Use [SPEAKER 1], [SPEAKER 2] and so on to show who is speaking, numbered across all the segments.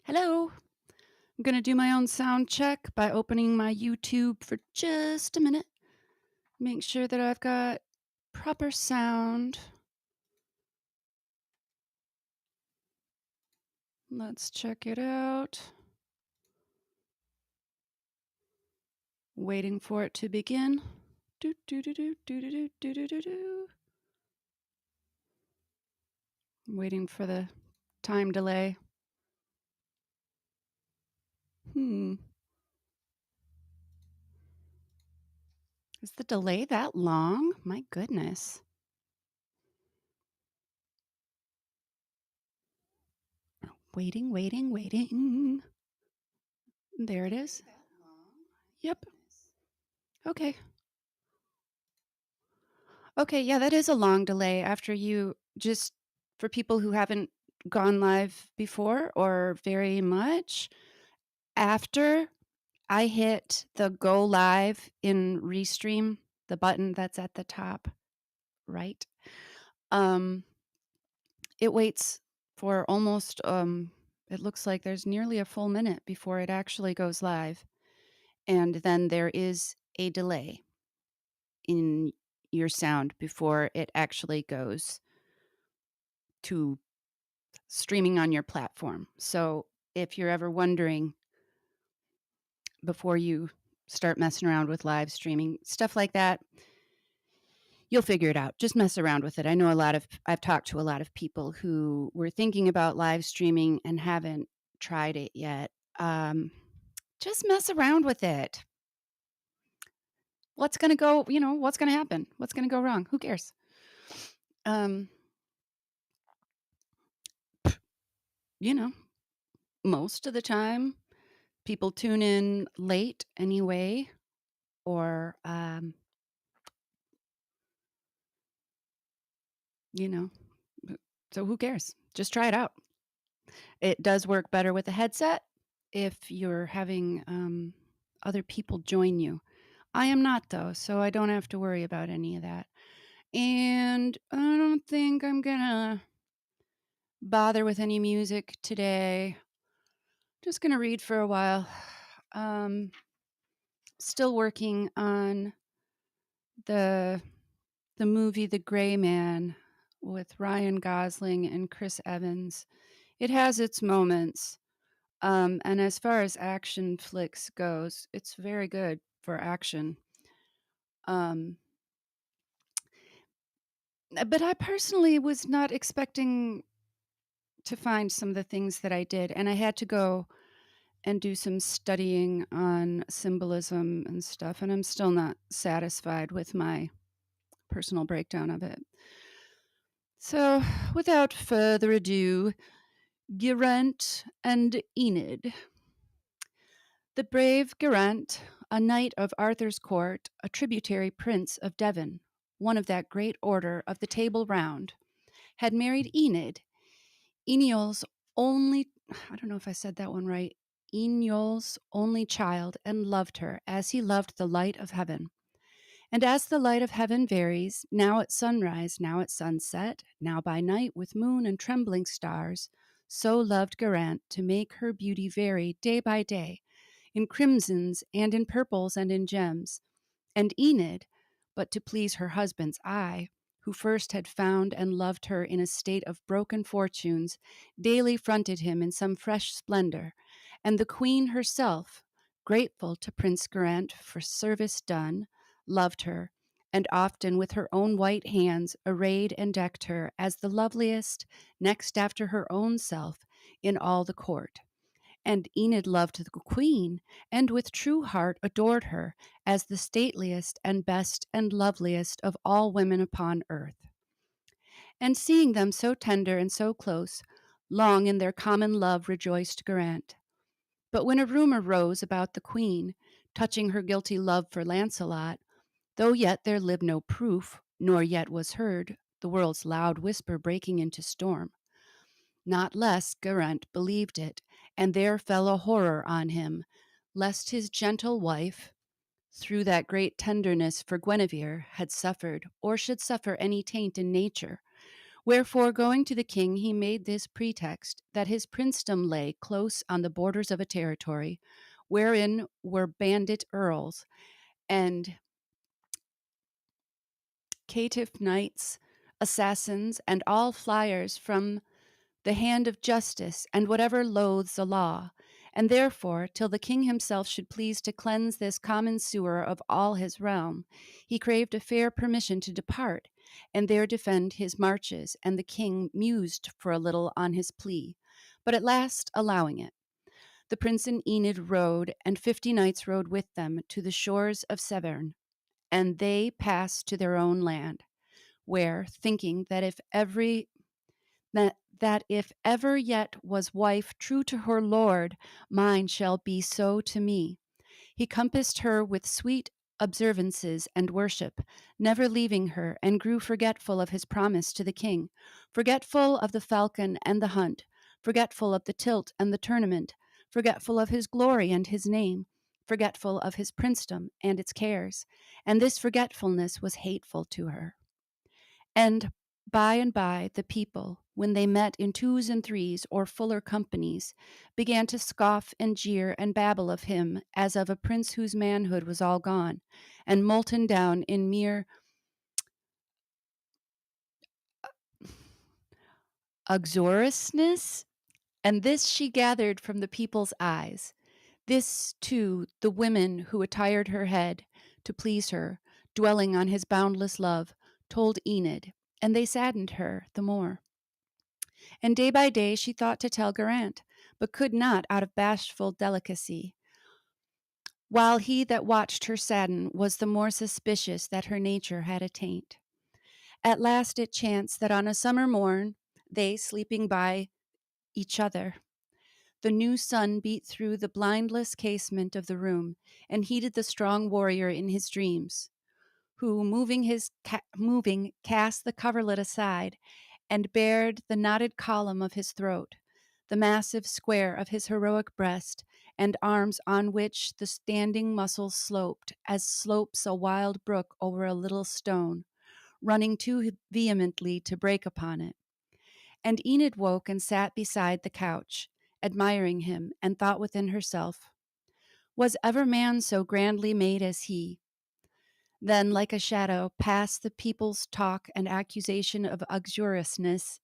[SPEAKER 1] Hello. I'm going to do my own sound check by opening my YouTube for just a minute. Make sure that I've got proper sound. Let's check it out. Waiting for it to begin. Do do do do do do do do do do. Waiting for the time delay. Is the delay that long? My goodness. Waiting, waiting, waiting. There it is. Yep. Okay. Okay, yeah, that is a long delay after you just for people who haven't gone live before or very much, after I hit the go live in Restream, the button that's at the top right, um, it waits for almost, it looks like there's nearly a full minute before it actually goes live, and then there is a delay in your sound before it actually goes to streaming on your platform. So if you're ever wondering before you start messing around with live streaming, stuff like that, you'll figure it out. Just mess around with it. I know I've talked to a lot of people who were thinking about live streaming and haven't tried it yet. Just mess around with it. What's going to go, what's going to happen? What's going to go wrong? Who cares? Um, you know, most of the time people tune in late anyway, or you know, so who cares? Just try it out. It does work better with a headset if you're having other people join you. I am not, though, so I don't have to worry about any of that. And I don't think I'm gonna bother with any music today. Just gonna read for a while. Um, Still working on the the movie The Gray Man with Ryan Gosling and Chris Evans. It has its moments. And as far as action flicks goes, it's very good for action. Um, but I personally was not expecting to find some of the things that I did, and I had to go and do some studying on symbolism and stuff, and I'm still not satisfied with my personal breakdown of it. So, without further ado, Geraint and Enid. The brave Geraint, a knight of Arthur's court, a tributary prince of Devon, one of that great order of the Table Round, had married Enid, Eniol's only, I don't know if I said that one right, Eniol's only child, and loved her as he loved the light of heaven. And as the light of heaven varies, now at sunrise, now at sunset, now by night with moon and trembling stars, so loved Geraint to make her beauty vary day by day, in crimsons and in purples and in gems. And Enid, but to please her husband's eye, who first had found and loved her in a state of broken fortunes, daily fronted him in some fresh splendor, and the queen herself, grateful to Prince Geraint for service done, loved her, and often with her own white hands arrayed and decked her as the loveliest, next after her own self, in all the court. And Enid loved the queen, and with true heart adored her as the stateliest and best and loveliest of all women upon earth. And seeing them so tender and so close, long in their common love rejoiced Geraint. But when a rumour rose about the queen, touching her guilty love for Lancelot, though yet there lived no proof, nor yet was heard the world's loud whisper breaking into storm, not less Geraint believed it, and there fell a horror on him, lest his gentle wife, through that great tenderness for Guinevere, had suffered, or should suffer any taint in nature, Wherefore, going to the king, he made this pretext that his princedom lay close on the borders of a territory wherein were bandit earls and caitiff knights, assassins, and all flyers from the hand of justice, and whatever loathes the law. And therefore, till the king himself should please to cleanse this common sewer of all his realm, he craved a fair permission to depart, and there defend his marches. And the king mused for a little on his plea, but at last allowing it. The prince and Enid rode, and 50 knights rode with them to the shores of Severn, and they passed to their own land, where, thinking that if ever yet was wife true to her lord, mine shall be so to me. He compassed her with sweet observances and worship, never leaving her, and grew forgetful of his promise to the king, forgetful of the falcon and the hunt, forgetful of the tilt and the tournament, forgetful of his glory and his name, forgetful of his princedom and its cares, and this forgetfulness was hateful to her. And by, the people, when they met in twos and threes or fuller companies, began to scoff and jeer and babble of him as of a prince whose manhood was all gone, and molten down in mere uxoriousness. And this she gathered from the people's eyes. This, too, the women who attired her head to please her, dwelling on his boundless love, told Enid, and they saddened her the more. And day by day she thought to tell Geraint, but could not out of bashful delicacy, while he that watched her sadden was the more suspicious that her nature had a taint. At last it chanced that on a summer morn, they sleeping by each other, the new sun beat through the blindless casement of the room, and heated the strong warrior in his dreams, who, moving, cast the coverlet aside, and bared the knotted column of his throat, the massive square of his heroic breast, and arms on which the standing muscles sloped, as slopes a wild brook over a little stone, running too vehemently to break upon it. And Enid woke and sat beside the couch, admiring him, and thought within herself, was ever man so grandly made as he? Then, like a shadow, passed the people's talk and accusation of uxoriousness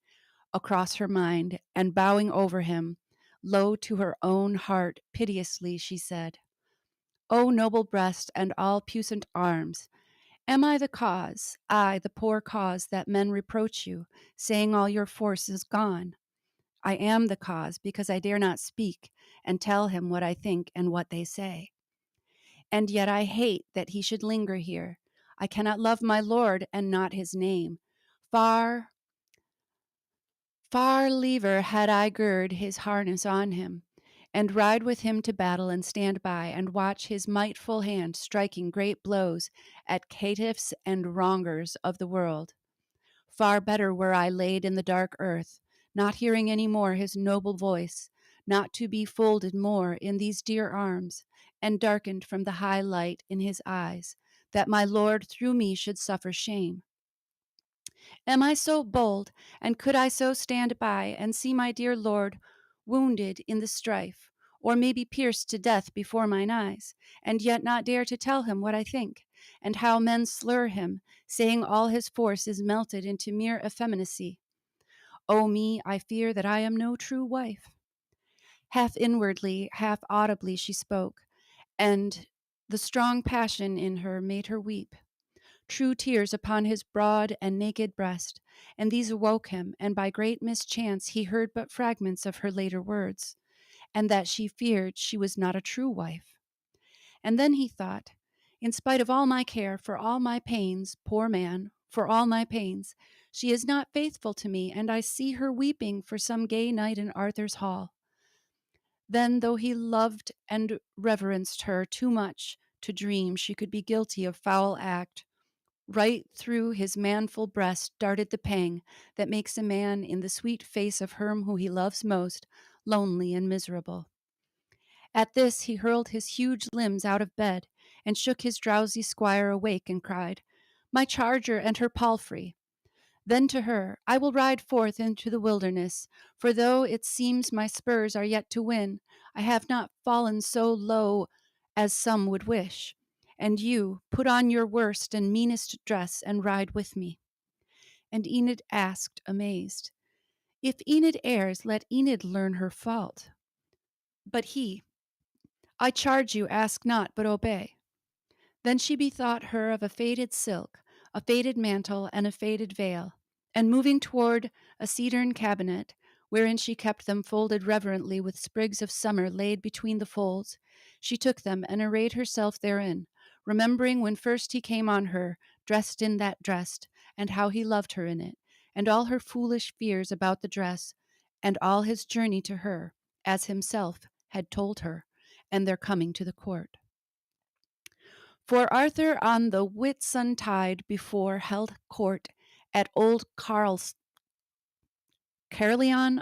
[SPEAKER 1] across her mind, and bowing over him, low to her own heart, piteously she said, O noble breast and all puissant arms, am I the cause, I, the poor cause, that men reproach you, saying all your force is gone? I am the cause, because I dare not speak and tell him what I think and what they say. And yet I hate that he should linger here. I cannot love my Lord and not his name. Far, far liever had I gird his harness on him, and ride with him to battle and stand by and watch his mightful hand striking great blows at caitiffs and wrongers of the world. Far better were I laid in the dark earth, not hearing any more his noble voice, not to be folded more in these dear arms, and darkened from the high light in his eyes, that my Lord through me should suffer shame. Am I so bold, and could I so stand by and see my dear Lord wounded in the strife, or maybe pierced to death before mine eyes, and yet not dare to tell him what I think, and how men slur him, saying all his force is melted into mere effeminacy? O me, I fear that I am no true wife. Half inwardly, half audibly she spoke, and the strong passion in her made her weep. True tears upon his broad and naked breast, and these awoke him, and by great mischance he heard but fragments of her later words, and that she feared she was not a true wife. And then he thought, in spite of all my care, for all my pains, poor man, for all my pains, she is not faithful to me, and I see her weeping for some gay knight in Arthur's hall. Then, though he loved and reverenced her too much to dream she could be guilty of foul act, right through his manful breast darted the pang that makes a man in the sweet face of her whom he loves most lonely and miserable. At this he hurled his huge limbs out of bed, and shook his drowsy squire awake, and cried, My charger and her palfrey! Then to her, I will ride forth into the wilderness, for though it seems my spurs are yet to win, I have not fallen so low as some would wish. And you, put on your worst and meanest dress and ride with me. And Enid asked, amazed, If Enid errs, let Enid learn her fault. But he, I charge you, ask not, but obey. Then she bethought her of a faded silk, a faded mantle, and a faded veil, and moving toward a cedarn cabinet, wherein she kept them folded reverently with sprigs of summer laid between the folds, she took them and arrayed herself therein, remembering when first he came on her, dressed in that dress, and how he loved her in it, and all her foolish fears about the dress, and all his journey to her, as himself had told her, and their coming to the court. For Arthur on the Whitsuntide before held court at old Caerleon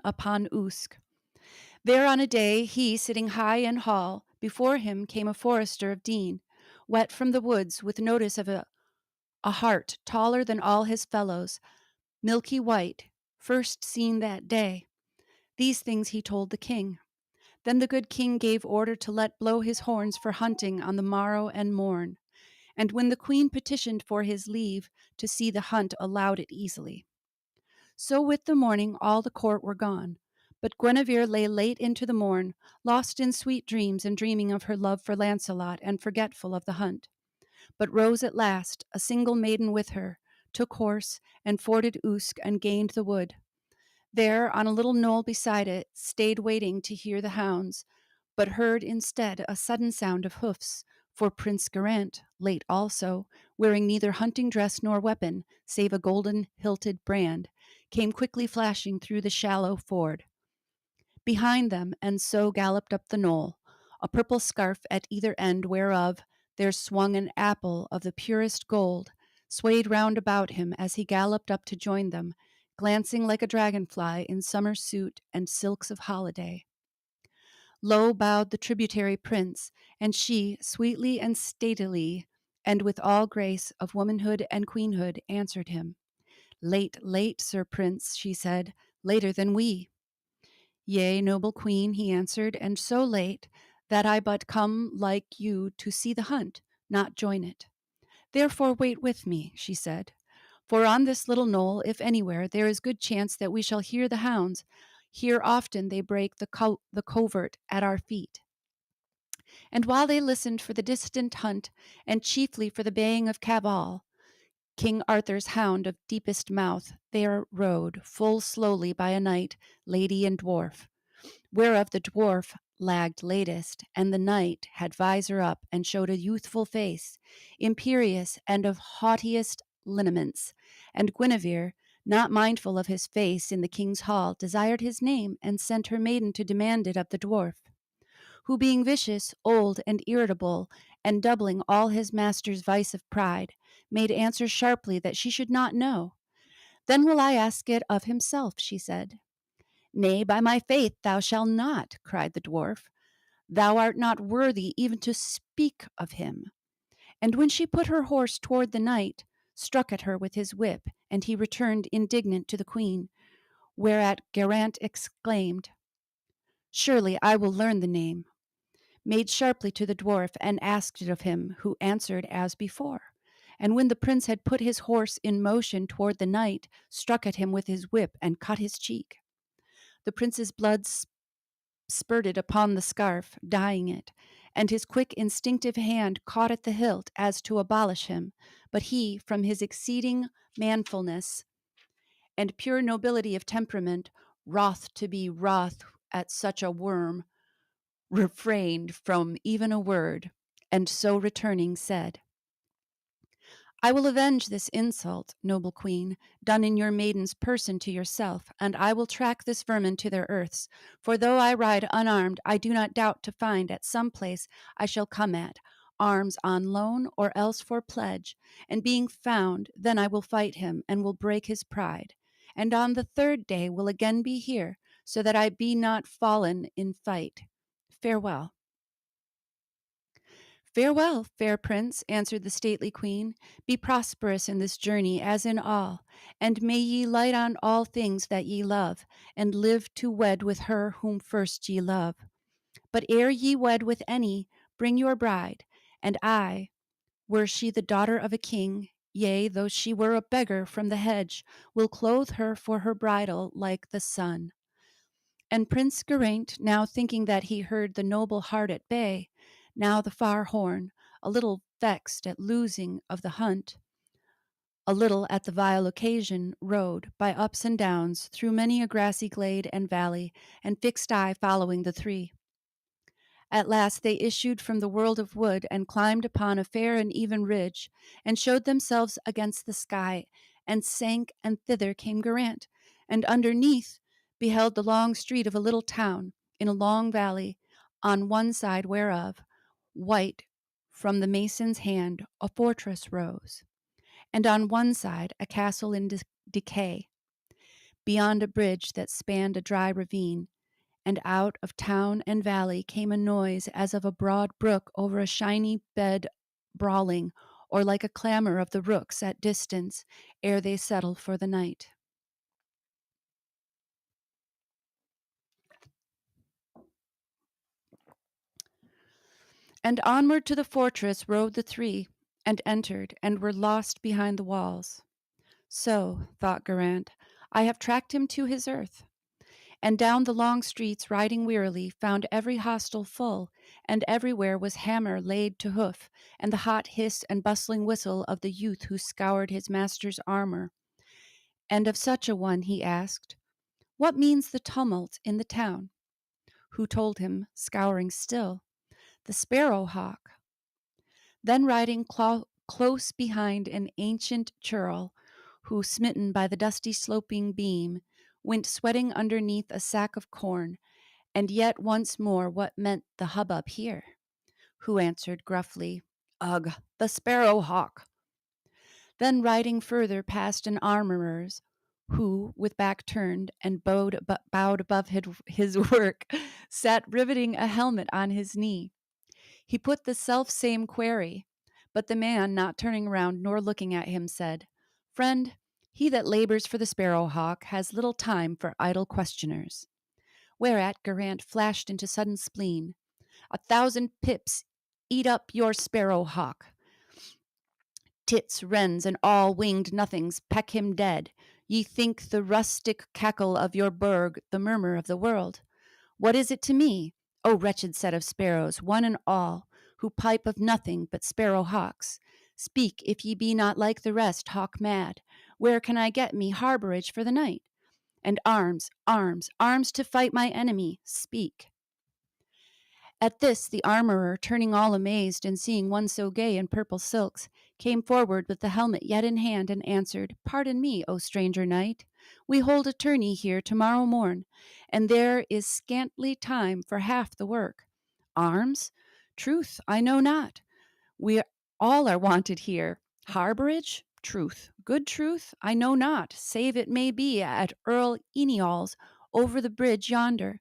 [SPEAKER 1] upon Usk. There on a day he sitting high in hall, before him came a forester of Dean, wet from the woods, with notice of a hart taller than all his fellows, milky white, first seen that day. These things he told the king. Then the good king gave order to let blow his horns for hunting on the morrow and morn. And when the queen petitioned for his leave to see the hunt, allowed it easily. So with the morning all the court were gone, but Guinevere lay late into the morn, lost in sweet dreams and dreaming of her love for Launcelot and forgetful of the hunt. But rose at last, a single maiden with her, took horse, and forded Usk and gained the wood. There, on a little knoll beside it, stayed waiting to hear the hounds, but heard instead a sudden sound of hoofs, for Prince Geraint, late also, wearing neither hunting dress nor weapon, save a golden hilted brand, came quickly flashing through the shallow ford. Behind them, and so galloped up the knoll, a purple scarf at either end whereof there swung an apple of the purest gold, swayed round about him as he galloped up to join them, glancing like a dragonfly in summer suit and silks of holiday. Low bowed the tributary prince, and she, sweetly and stately, and with all grace of womanhood and queenhood, answered him. Late, late, sir prince, she said, later than we. Yea, noble queen, he answered, and so late that I but come like you to see the hunt, not join it. Therefore wait with me, she said. For on this little knoll, if anywhere, there is good chance that we shall hear the hounds. Here often they break the covert at our feet. And while they listened for the distant hunt, and chiefly for the baying of Cabal, King Arthur's hound of deepest mouth, there rode, full slowly by a knight, lady, and dwarf, whereof the dwarf lagged latest, and the knight had visor up and showed a youthful face, imperious and of haughtiest lineaments. And Guinevere, not mindful of his face in the king's hall, desired his name, and sent her maiden to demand it of the dwarf, who being vicious, old, and irritable, and doubling all his master's vice of pride, made answer sharply that she should not know. Then will I ask it of himself, she said. Nay, by my faith, thou shalt not, cried the dwarf. Thou art not worthy even to speak of him. And when she put her horse toward the knight, struck at her with his whip, and he returned indignant to the queen, whereat Geraint exclaimed, Surely I will learn the name, made sharply to the dwarf, and asked it of him, who answered as before. And when the prince had put his horse in motion toward the knight, struck at him with his whip, and cut his cheek. The prince's blood spurted upon the scarf, dyeing it, and his quick instinctive hand caught at the hilt as to abolish him, but he, from his exceeding manfulness and pure nobility of temperament, wroth to be wroth at such a worm, refrained from even a word, and so returning said, I will avenge this insult, noble queen, done in your maiden's person to yourself, and I will track this vermin to their earths. For though I ride unarmed, I do not doubt to find at some place I shall come at, arms on loan or else for pledge, and being found, then I will fight him, and will break his pride. And on the third day will again be here, so that I be not fallen in fight. Farewell. Farewell, fair prince, answered the stately queen. Be prosperous in this journey as in all, and may ye light on all things that ye love, and live to wed with her whom first ye love. But ere ye wed with any, bring your bride, and I, were she the daughter of a king, yea, though she were a beggar from the hedge, will clothe her for her bridal like the sun. And Prince Geraint, now thinking that he heard the noble heart at bay, now the far horn, a little vexed at losing of the hunt, a little at the vile occasion, rode, by ups and downs, through many a grassy glade and valley, and fixed eye following the three. At last they issued from the world of wood, and climbed upon a fair and even ridge, and showed themselves against the sky, and sank, and thither came Geraint, and underneath beheld the long street of a little town, in a long valley, on one side whereof, white from the mason's hand, a fortress rose, and on one side a castle in decay, beyond a bridge that spanned a dry ravine, and out of town and valley came a noise as of a broad brook over a shiny bed brawling, or like a clamor of the rooks at distance ere they settle for the night. And onward to the fortress rode the three, and entered, and were lost behind the walls. So, thought Geraint, I have tracked him to his earth. And down the long streets, riding wearily, found every hostel full, and everywhere was hammer laid to hoof, and the hot hiss and bustling whistle of the youth who scoured his master's armor. And of such a one he asked, What means the tumult in the town? Who told him, scouring still, The sparrow hawk. Then riding close behind an ancient churl, who, smitten by the dusty sloping beam, went sweating underneath a sack of corn, and yet once more what meant the hubbub here? Who answered gruffly, Ugh, the sparrow hawk. Then riding further past an armorer's, who, with back turned and bowed above his work, sat riveting a helmet on his knee. He put the self same query, but the man, not turning round nor looking at him, said, Friend, he that labors for the sparrow hawk has little time for idle questioners. Whereat Geraint flashed into sudden spleen. 1,000 pips eat up your sparrow hawk. Tits, wrens, and all winged nothings peck him dead. Ye think the rustic cackle of your burg the murmur of the world. What is it to me, O wretched set of sparrows, one and all, who pipe of nothing but sparrow hawks? Speak, if ye be not like the rest, hawk mad. Where can I get me harborage for the night? And arms, arms, arms to fight my enemy. Speak. At this, the armorer, turning all amazed, and seeing one so gay in purple silks, came forward with the helmet yet in hand, and answered, Pardon me, O stranger knight. We hold a tourney here tomorrow morn, and there is scantly time for half the work. Arms? Truth, I know not. We all are wanted here. Harborage? Truth. Good truth? I know not, save it may be at Earl Eniol's over the bridge yonder.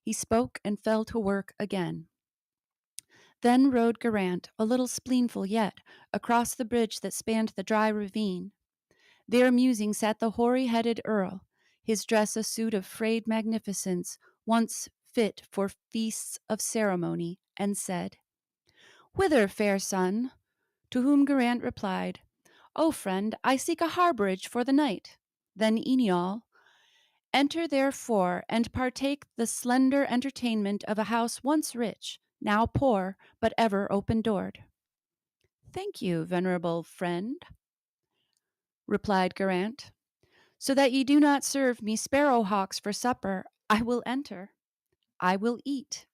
[SPEAKER 1] He spoke and fell to work again. Then rode Geraint, a little spleenful yet, across the bridge that spanned the dry ravine. There musing sat the hoary-headed earl, his dress a suit of frayed magnificence, once fit for feasts of ceremony, and said, Whither, fair son? To whom Geraint replied, O friend, I seek a harborage for the night. Then Eniol, Enter therefore, and partake the slender entertainment of a house once rich, now poor, but ever open-doored. Thank you, venerable friend, replied Geraint. So that ye do not serve me sparrow hawks for supper, I will enter, I will eat,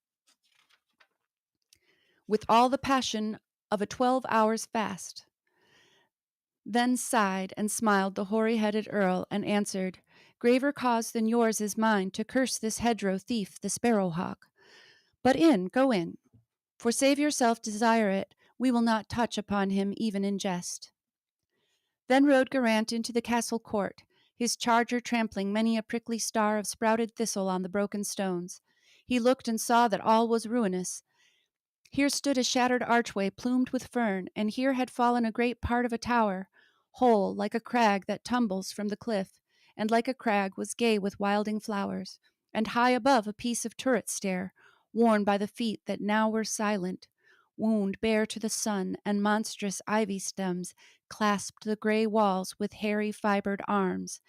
[SPEAKER 1] with all the passion of a 12 hours fast. Then sighed and smiled the hoary-headed earl, and answered, Graver cause than yours is mine to curse this hedgerow thief, the sparrow hawk. But go in, for save yourself desire it, we will not touch upon him even in jest. Then rode Geraint into the castle court, his charger trampling many a prickly star of sprouted thistle on the broken stones. He looked and saw that all was ruinous. Here stood a shattered archway plumed with fern, and here had fallen a great part of a tower, whole like a crag that tumbles from the cliff, and like a crag was gay with wilding flowers, and high above a piece of turret stair, worn by the feet that now were silent, wound bare to the sun, and monstrous ivy stems clasped the grey walls with hairy fibered arms,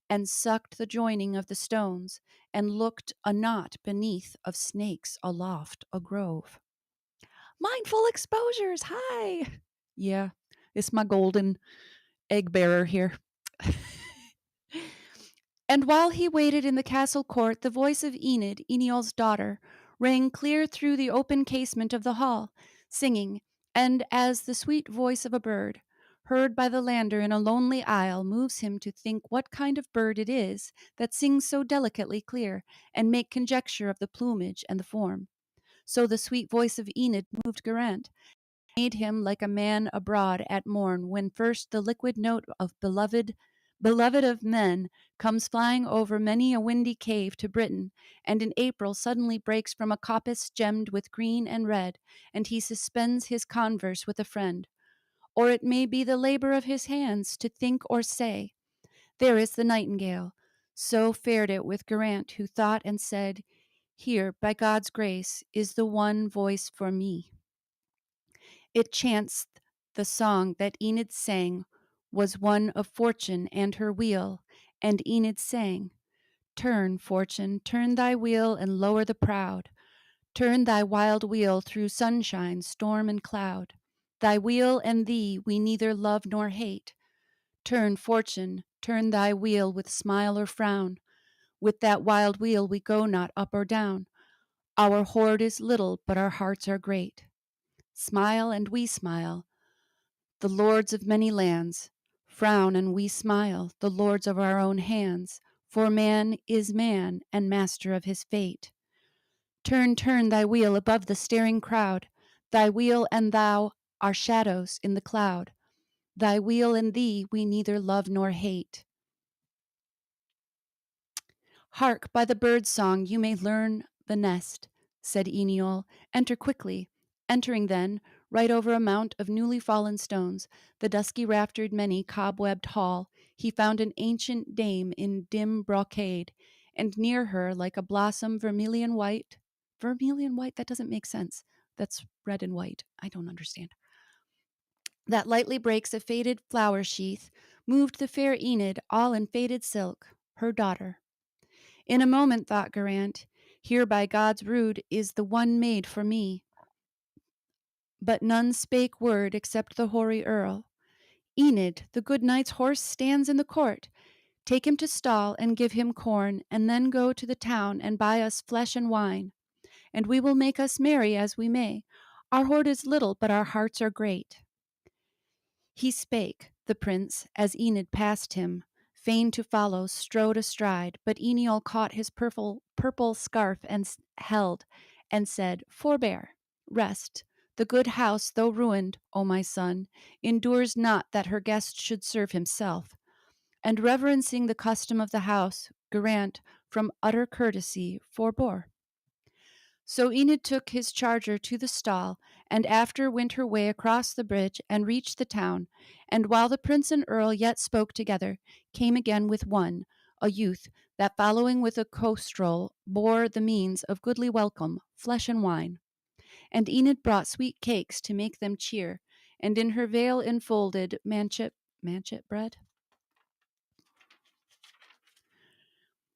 [SPEAKER 1] and sucked the joining of the stones, and looked a knot beneath of snakes aloft a grove. Mindful exposures, hi! Yeah, it's my golden egg bearer here. And while he waited in the castle court, the voice of Enid, Eniol's daughter, rang clear through the open casement of the hall, singing, and as the sweet voice of a bird, heard by the lander in a lonely isle, moves him to think what kind of bird it is that sings so delicately clear, and make conjecture of the plumage and the form. So the sweet voice of Enid moved Geraint, made him like a man abroad at morn, when first the liquid note of beloved of men, comes flying over many a windy cave to Britain, and in April suddenly breaks from a coppice gemmed with green and red, and he suspends his converse with a friend. Or it may be the labor of his hands to think or say. There is the nightingale. So fared it with Geraint, who thought and said, here, by God's grace, is the one voice for me. It chanced the song that Enid sang was one of fortune and her wheel, and Enid sang, turn, fortune, turn thy wheel and lower the proud. Turn thy wild wheel through sunshine, storm, and cloud. Thy wheel and thee we neither love nor hate. Turn, fortune, turn thy wheel with smile or frown. With that wild wheel we go not up or down. Our hoard is little, but our hearts are great. Smile and we smile, the lords of many lands. Frown and we smile, the lords of our own hands. For man is man, and master of his fate. Turn, turn thy wheel above the staring crowd. Thy wheel and thou are shadows in the cloud. Thy wheel and thee we neither love nor hate. Hark, by the bird's song you may learn the nest, said Eniol. Enter quickly. Entering then, right over a mount of newly fallen stones, the dusky raftered many cobwebbed hall, he found an ancient dame in dim brocade, and near her, like a blossom vermilion white, that doesn't make sense. That's red and white. I don't understand. That lightly breaks a faded flower sheath, moved the fair Enid, all in faded silk, her daughter. In a moment, thought Geraint, here by God's rood is the one made for me. But none spake word except the hoary earl. Enid, the good knight's horse stands in the court. Take him to stall and give him corn, and then go to the town and buy us flesh and wine. And we will make us merry as we may. Our hoard is little, but our hearts are great. He spake, the prince, as Enid passed him, fain to follow, strode astride, but Eniol caught his purple scarf and held, and said, forbear, rest. The good house, though ruined, O my son, endures not that her guest should serve himself. And reverencing the custom of the house, Geraint, from utter courtesy, forbore. So Enid took his charger to the stall, and after went her way across the bridge, and reached the town. And while the prince and earl yet spoke together, came again with one, a youth, that following with a costrol, bore the means of goodly welcome, flesh and wine. And Enid brought sweet cakes to make them cheer, and in her veil enfolded manchet bread.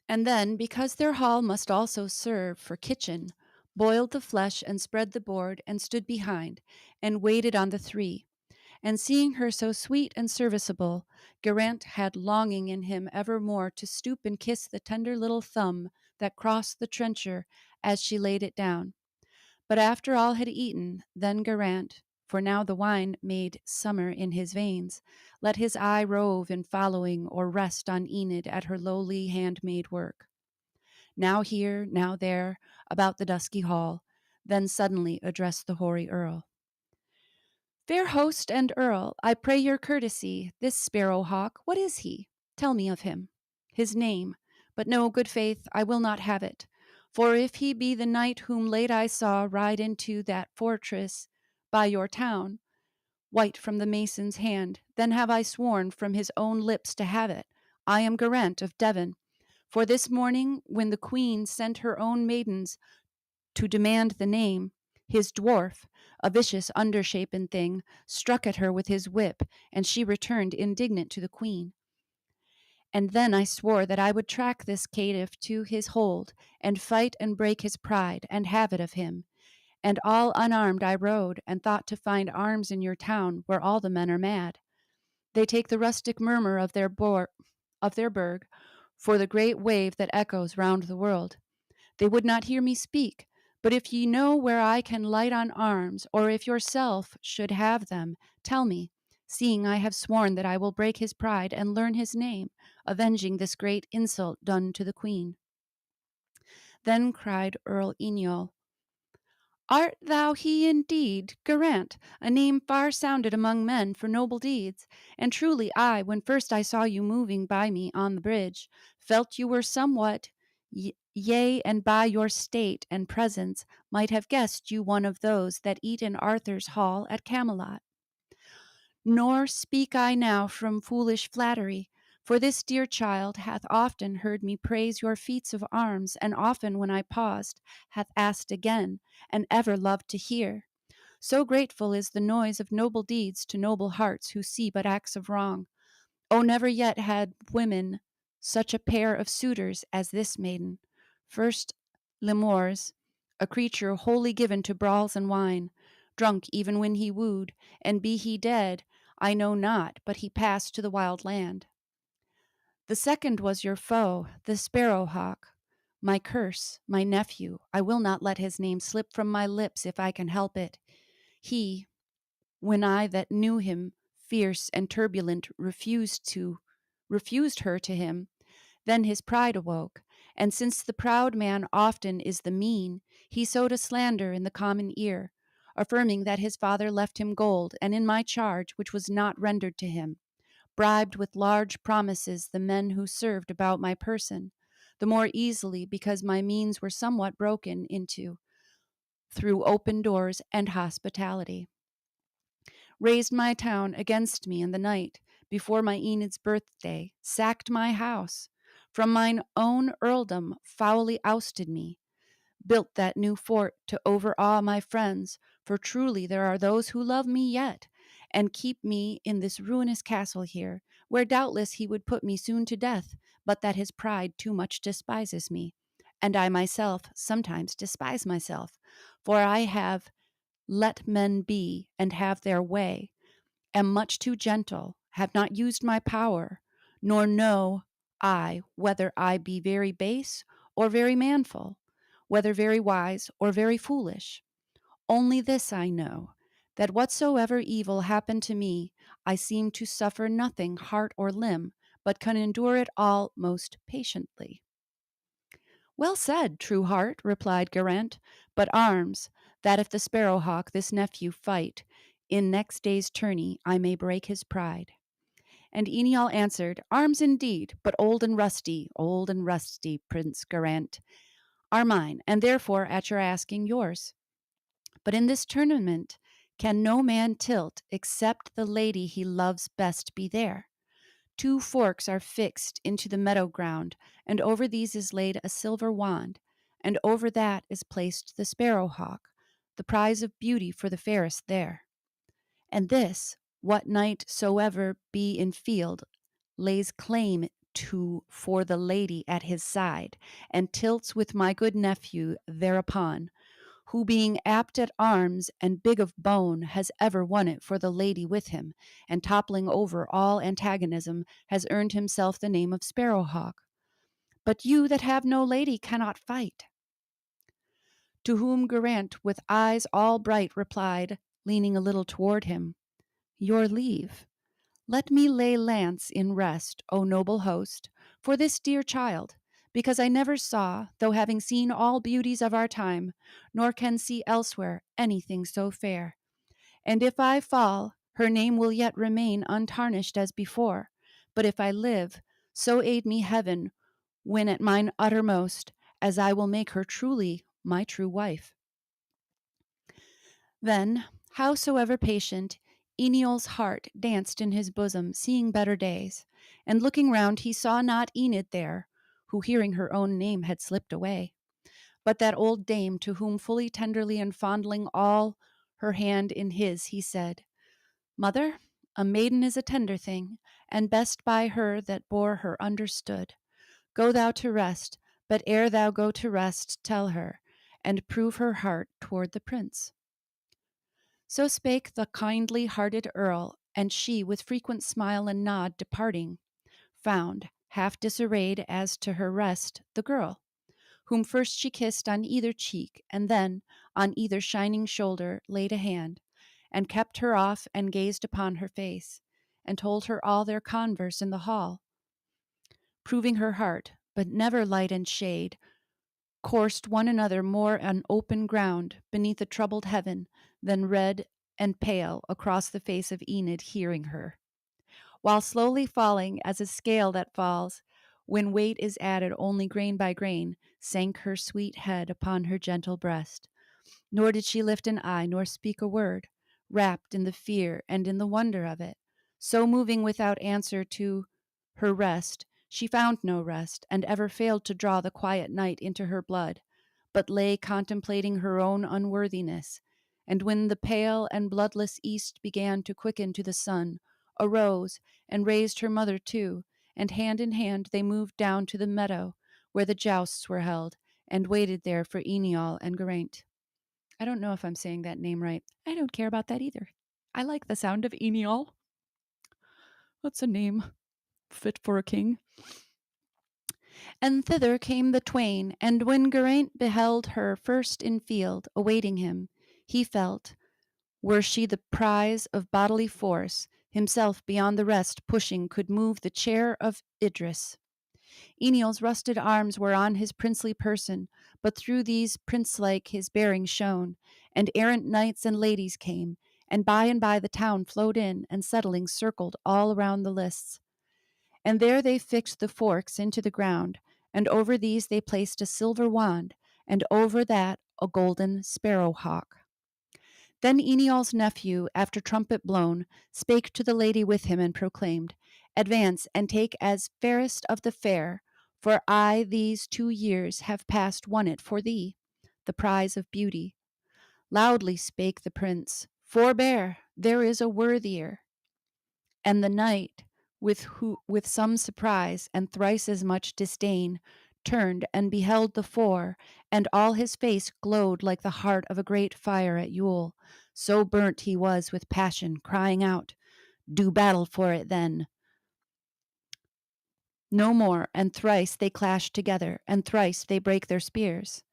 [SPEAKER 1] And then, because their hall must also serve for kitchen, boiled the flesh and spread the board, and stood behind, and waited on the three. And seeing her so sweet and serviceable, Geraint had longing in him evermore to stoop and kiss the tender little thumb that crossed the trencher as she laid it down. But after all had eaten, then Geraint, for now the wine made summer in his veins, let his eye rove in following or rest on Enid at her lowly handmade work. Now here, now there, about the dusky hall, then suddenly addressed the hoary earl. Fair host and earl, I pray your courtesy, this sparrow hawk, what is he? Tell me of him. His name, but no, good faith, I will not have it. For if he be the knight whom late I saw ride into that fortress by your town, white from the mason's hand, then have I sworn from his own lips to have it. I am Geraint of Devon. For this morning, when the queen sent her own maidens to demand the name, his dwarf, a vicious undershapen thing, struck at her with his whip, and she returned indignant to the queen. And then I swore that I would track this caitiff to his hold, and fight and break his pride, and have it of him. And all unarmed I rode, and thought to find arms in your town, where all the men are mad. They take the rustic murmur of their burg for the great wave that echoes round the world. They would not hear me speak. But if ye know where I can light on arms, or if yourself should have them, tell me, seeing I have sworn that I will break his pride and learn his name, avenging this great insult done to the queen. Then cried Earl Eniol, Art thou he indeed, Geraint, a name far sounded among men for noble deeds? And truly I, when first I saw you moving by me on the bridge, felt you were somewhat, yea, and by your state and presence might have guessed you one of those that eat in Arthur's hall at Camelot. Nor speak I now from foolish flattery, for this dear child hath often heard me praise your feats of arms, and often when I paused, hath asked again, and ever loved to hear. So grateful is the noise of noble deeds to noble hearts who see but acts of wrong. Oh, never yet had women such a pair of suitors as this maiden. First Lemures, a creature wholly given to brawls and wine, drunk even when he wooed, and be he dead, I know not, but he passed to the wild land. The second was your foe, the sparrowhawk, my curse, my nephew. I will not let his name slip from my lips if I can help it. He, when I that knew him, fierce and turbulent, refused her to him, then his pride awoke, and since the proud man often is the mean, he sowed a slander in the common ear, affirming that his father left him gold, and in my charge, which was not rendered to him, bribed with large promises the men who served about my person, the more easily because my means were somewhat broken into through open doors and hospitality. Raised my town against me in the night, before my Enid's birthday, sacked my house, from mine own earldom foully ousted me, built that new fort to overawe my friends, for truly there are those who love me yet, and keep me in this ruinous castle here, where doubtless he would put me soon to death, but that his pride too much despises me. And I myself sometimes despise myself, for I have let men be and have their way, am much too gentle, have not used my power, nor know I whether I be very base or very manful, whether very wise or very foolish. Only this I know, that whatsoever evil happen to me, I seem to suffer nothing heart or limb, but can endure it all most patiently. Well said, true heart, replied Geraint, but arms, that if the sparrowhawk this nephew fight, in next day's tourney I may break his pride. And Eniol answered, Arms indeed, but old and rusty, Prince Geraint, are mine, and therefore at your asking yours. But in this tournament can no man tilt, except the lady he loves best be there. Two forks are fixed into the meadow ground, and over these is laid a silver wand, and over that is placed the sparrowhawk, the prize of beauty for the fairest there. And this, what knight soever be in field, lays claim to for the lady at his side, and tilts with my good nephew thereupon, who being apt at arms and big of bone has ever won it for the lady with him, and toppling over all antagonism has earned himself the name of Sparrowhawk. But you that have no lady cannot fight. To whom Geraint with eyes all bright replied, leaning a little toward him, Your leave. Let me lay lance in rest, O noble host, for this dear child, because I never saw, though having seen all beauties of our time, nor can see elsewhere anything so fair. And if I fall, her name will yet remain untarnished as before. But if I live, so aid me heaven, when at mine uttermost, as I will make her truly my true wife. Then, howsoever patient, Eniol's heart danced in his bosom, seeing better days. And looking round, he saw not Enid there, who hearing her own name had slipped away, but that old dame to whom fully tenderly and fondling all her hand in his, he said, Mother, a maiden is a tender thing, and best by her that bore her understood. Go thou to rest, but ere thou go to rest, tell her, and prove her heart toward the prince. So spake the kindly hearted earl, and she, with frequent smile and nod, departing, found, half disarrayed as to her rest, the girl, whom first she kissed on either cheek, and then on either shining shoulder laid a hand, and kept her off and gazed upon her face, and told her all their converse in the hall, proving her heart, but never light and shade, coursed one another more on open ground beneath a troubled heaven than red and pale across the face of Enid hearing her, while slowly falling as a scale that falls, when weight is added only grain by grain, sank her sweet head upon her gentle breast. Nor did she lift an eye nor speak a word, wrapped in the fear and in the wonder of it. So moving without answer to her rest, she found no rest, and ever failed to draw the quiet night into her blood, but lay contemplating her own unworthiness. And when the pale and bloodless east began to quicken to the sun, arose and raised her mother too, and hand in hand they moved down to the meadow where the jousts were held, and waited there for Eniol and Geraint. I don't know if I'm saying that name right. I don't care about that either. I like the sound of Eniol. That's a name fit for a king. And thither came the twain, and when Geraint beheld her first in field, awaiting him, he felt, were she the prize of bodily force, himself beyond the rest pushing could move the chair of Idris. Eniol's rusted arms were on his princely person, but through these prince-like his bearing shone, and errant knights and ladies came, and by the town flowed in, and settling circled all around the lists. And there they fixed the forks into the ground, and over these they placed a silver wand, and over that a golden sparrow-hawk. Then Eniol's nephew, after trumpet blown, spake to the lady with him, and proclaimed, Advance, and take as fairest of the fair, for I these 2 years have past won it for thee, the prize of beauty. Loudly spake the prince, Forbear, there is a worthier. And the knight, with some surprise and thrice as much disdain, turned and beheld the four, and all his face glowed like the heart of a great fire at Yule. So burnt he was with passion, crying out, Do battle for it then. No more, and thrice they clashed together, and thrice they brake their spears.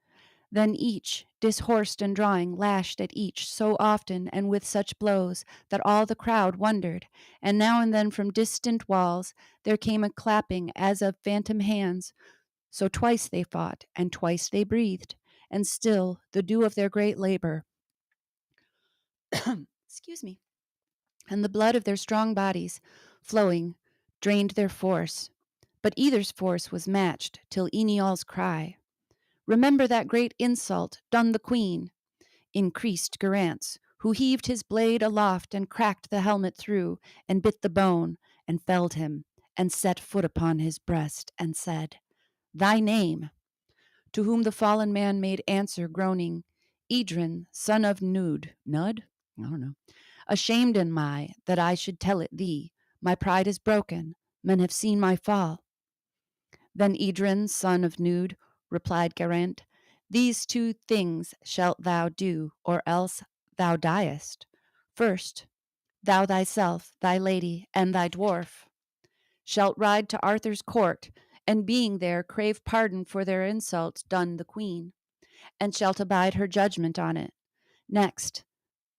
[SPEAKER 1] Then each, dishorsed and drawing, lashed at each so often and with such blows that all the crowd wondered, and now and then from distant walls there came a clapping as of phantom hands. So twice they fought, and twice they breathed, and still the dew of their great labor, excuse me, and the blood of their strong bodies, flowing, drained their force. But either's force was matched till Eniol's cry, Remember that great insult done the queen, increased Geraint's, who heaved his blade aloft and cracked the helmet through, and bit the bone, and felled him, and set foot upon his breast, and said, Thy name. To whom the fallen man made answer, groaning, Idrin, son of Nud? I don't know. Ashamed am I that I should tell it thee. My pride is broken. Men have seen my fall. Then Idrin, son of Nud, replied Geraint, These 2 things shalt thou do, or else thou diest. First, thou thyself, thy lady, and thy dwarf shalt ride to Arthur's court, and being there crave pardon for their insults done the queen, and shalt abide her judgment on it. Next,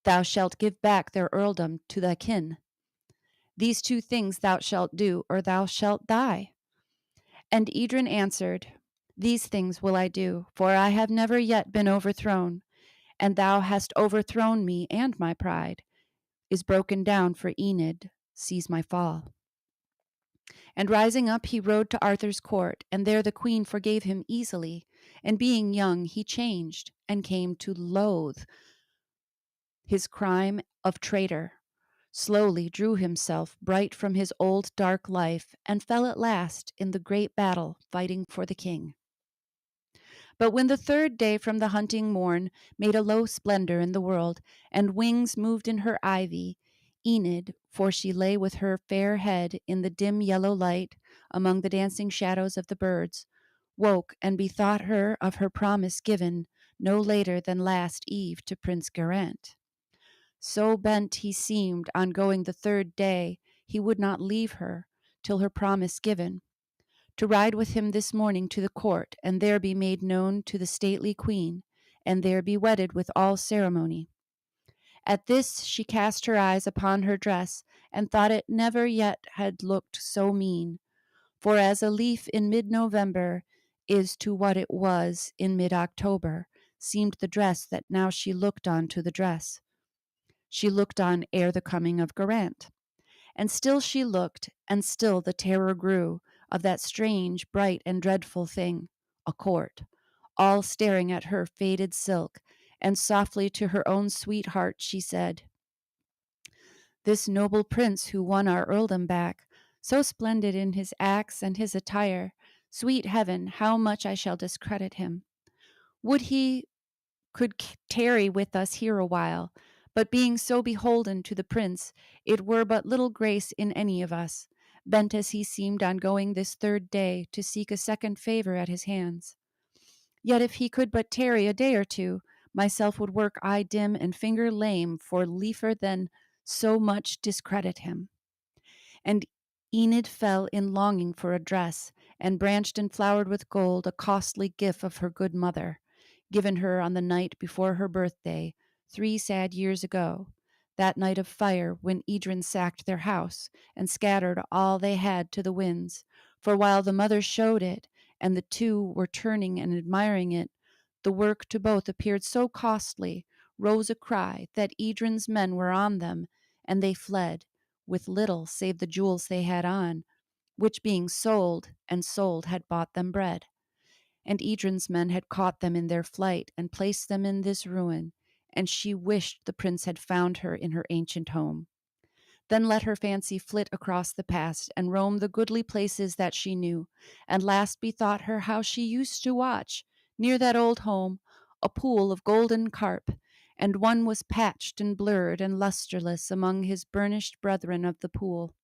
[SPEAKER 1] thou shalt give back their earldom to thy kin. These 2 things thou shalt do, or thou shalt die. And Idrin answered, These things will I do, for I have never yet been overthrown, and thou hast overthrown me, and my pride is broken down, for Enid sees my fall. And rising up, he rode to Arthur's court, and there the queen forgave him easily, And being young, he changed and came to loathe his crime of traitor, slowly drew himself bright from his old dark life, and fell at last in the great battle fighting for the king. But when the third day from the hunting morn made a low splendor in the world, and wings moved in her ivy, Enid, for she lay with her fair head in the dim yellow light among the dancing shadows of the birds, woke and bethought her of her promise given no later than last eve to Prince Geraint. So bent he seemed on going the third day, he would not leave her till her promise given, to ride with him this morning to the court, and there be made known to the stately queen, and there be wedded with all ceremony. At this she cast her eyes upon her dress, and thought it never yet had looked so mean, for as a leaf in mid-November is to what it was in mid-October, seemed the dress that now she looked on to the dress she looked on ere the coming of Geraint. And still she looked, and still the terror grew of that strange, bright, and dreadful thing, a court, all staring at her faded silk, and softly to her own sweet heart she said, "This noble prince who won our earldom back, so splendid in his acts and his attire, sweet heaven, how much I shall discredit him. Would he could tarry with us here a while, but being so beholden to the prince, it were but little grace in any of us, bent as he seemed on going this third day to seek a second favor at his hands. Yet if he could but tarry a day or two, myself would work eye dim and finger lame for liefer than so much discredit him." And Enid fell in longing for a dress, and branched and flowered with gold a costly gift of her good mother, given her on the night before her birthday, 3 sad years ago, that night of fire when Idrin sacked their house, and scattered all they had to the winds. For while the mother showed it, and the two were turning and admiring it, the work to both appeared so costly, rose a cry that Idrin's men were on them, and they fled, with little save the jewels they had on, which being sold and sold had bought them bread. And Idrin's men had caught them in their flight and placed them in this ruin, and she wished the prince had found her in her ancient home. Then let her fancy flit across the past and roam the goodly places that she knew, and last bethought her how she used to watch, near that old home, a pool of golden carp, and one was patched and blurred and lustreless among his burnished brethren of the pool.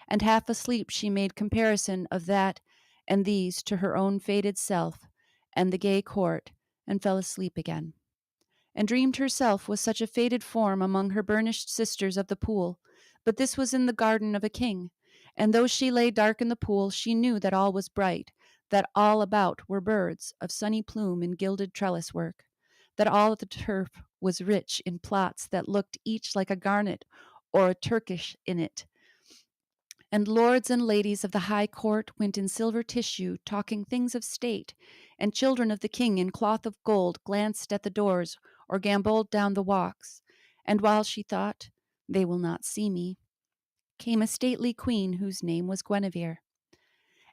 [SPEAKER 1] And half asleep she made comparison of that and these to her own faded self and the gay court, and fell asleep again, and dreamed herself was such a faded form among her burnished sisters of the pool. But this was in the garden of a king, and though she lay dark in the pool, she knew that all was bright, that all about were birds of sunny plume in gilded trellis work, that all the turf was rich in plots that looked each like a garnet or a Turkish in it, and lords and ladies of the high court went in silver tissue, talking things of state, and children of the king in cloth of gold glanced at the doors or gamboled down the walks. And while she thought, "They will not see me," came a stately queen whose name was Guinevere.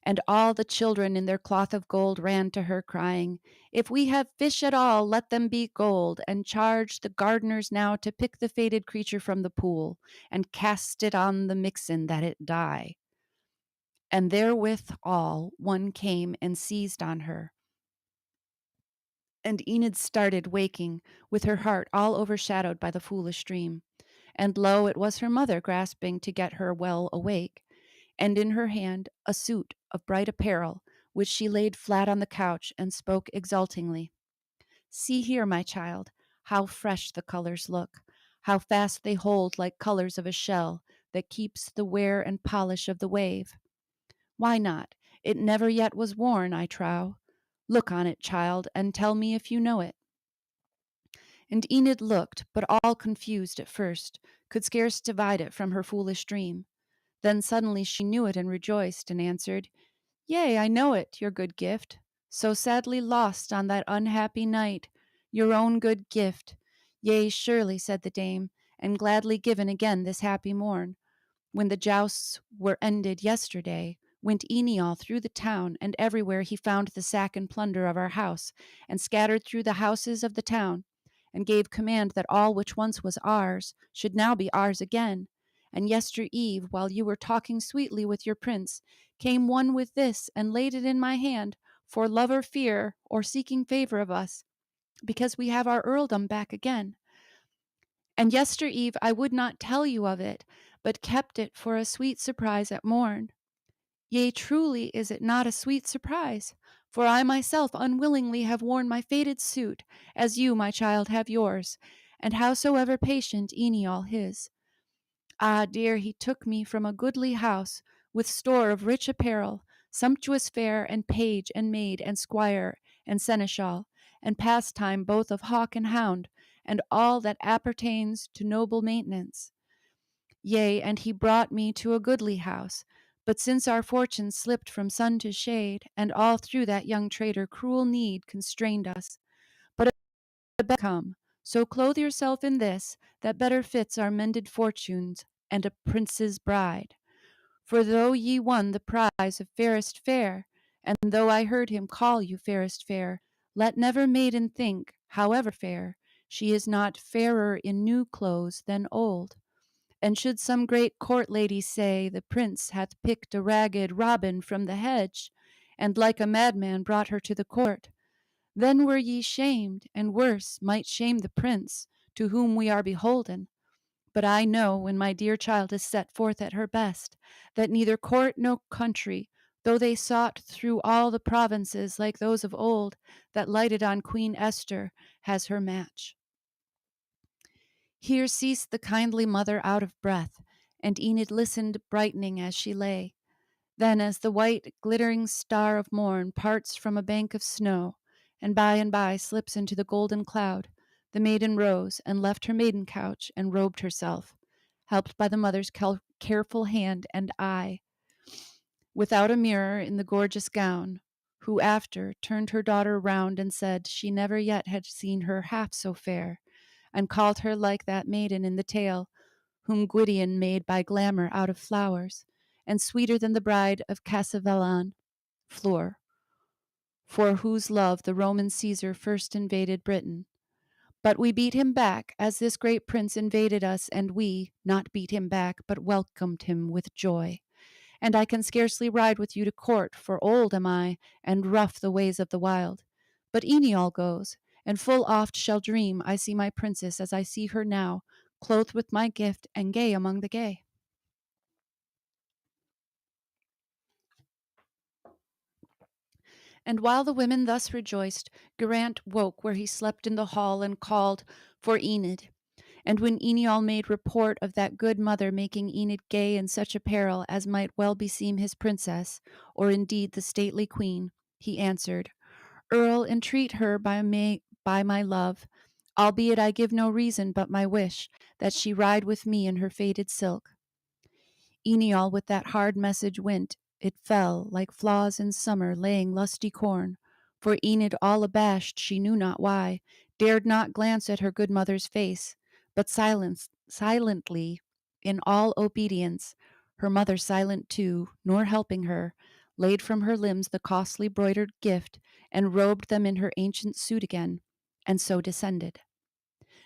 [SPEAKER 1] And all the children in their cloth of gold ran to her, crying, "If we have fish at all, let them be gold, and charge the gardeners now to pick the faded creature from the pool, and cast it on the mixen that it die." And therewith all one came and seized on her. And Enid started, waking, with her heart all overshadowed by the foolish dream. And lo, it was her mother grasping to get her well awake, and in her hand a suit of bright apparel, which she laid flat on the couch and spoke exultingly. "See here, my child, how fresh the colors look, how fast they hold like colors of a shell that keeps the wear and polish of the wave. Why not? It never yet was worn, I trow. Look on it, child, and tell me if you know it." And Enid looked, but all confused at first, could scarce divide it from her foolish dream. Then suddenly she knew it and rejoiced, and answered, "Yea, I know it, your good gift. So sadly lost on that unhappy night, your own good gift. Yea, surely," said the dame, "and gladly given again this happy morn, when the jousts were ended yesterday, went Eniol through the town, and everywhere he found the sack and plunder of our house, and scattered through the houses of the town, and gave command that all which once was ours should now be ours again. And yester eve, while you were talking sweetly with your prince, came one with this, and laid it in my hand, for love or fear, or seeking favor of us, because we have our earldom back again. And yester eve I would not tell you of it, but kept it for a sweet surprise at morn. Yea, truly is it not a sweet surprise? For I myself unwillingly have worn my faded suit, as you, my child, have yours, and howsoever patient Eniol his. Ah, dear, he took me from a goodly house, with store of rich apparel, sumptuous fare, and page, and maid, and squire, and seneschal, and pastime both of hawk and hound, and all that appertains to noble maintenance. Yea, and he brought me to a goodly house. But since our fortunes slipped from sun to shade, and all through that young traitor cruel need constrained us, but a better come, so clothe yourself in this, that better fits our mended fortunes, and a prince's bride. For though ye won the prize of fairest fair, and though I heard him call you fairest fair, let never maiden think, however fair, she is not fairer in new clothes than old. And should some great court lady say the prince hath picked a ragged robin from the hedge, and like a madman brought her to the court, then were ye shamed, and worse, might shame the prince, to whom we are beholden. But I know, when my dear child is set forth at her best, that neither court nor country, though they sought through all the provinces like those of old that lighted on Queen Esther, has her match. Here ceased the kindly mother out of breath, and Enid listened, brightening as she lay. Then, as the white, glittering star of morn parts from a bank of snow, and by slips into the golden cloud, the maiden rose and left her maiden couch and robed herself, helped by the mother's careful hand and eye, without a mirror in the gorgeous gown, who after turned her daughter round and said she never yet had seen her half so fair, and called her like that maiden in the tale, whom Gwydion made by glamour out of flowers, and sweeter than the bride of Cassivelan, Fleur, for whose love the Roman Caesar first invaded Britain. But we beat him back, as this great prince invaded us, and we not beat him back, but welcomed him with joy. And I can scarcely ride with you to court, for old am I, and rough the ways of the wild. But Eniol goes, and full oft shall dream I see my princess as I see her now, clothed with my gift, and gay among the gay. And while the women thus rejoiced, Geraint woke where he slept in the hall, and called for Enid. And when Eniol made report of that good mother making Enid gay in such apparel as might well beseem his princess, or indeed the stately queen, he answered, Earl, entreat her by my love, albeit I give no reason but my wish, that she ride with me in her faded silk. Eniol with that hard message went. It fell, like flaws in summer laying lusty corn. For Enid, all abashed, she knew not why, dared not glance at her good mother's face, but silently, in all obedience, her mother silent too, nor helping her, laid from her limbs the costly broidered gift, and robed them in her ancient suit again, and so descended.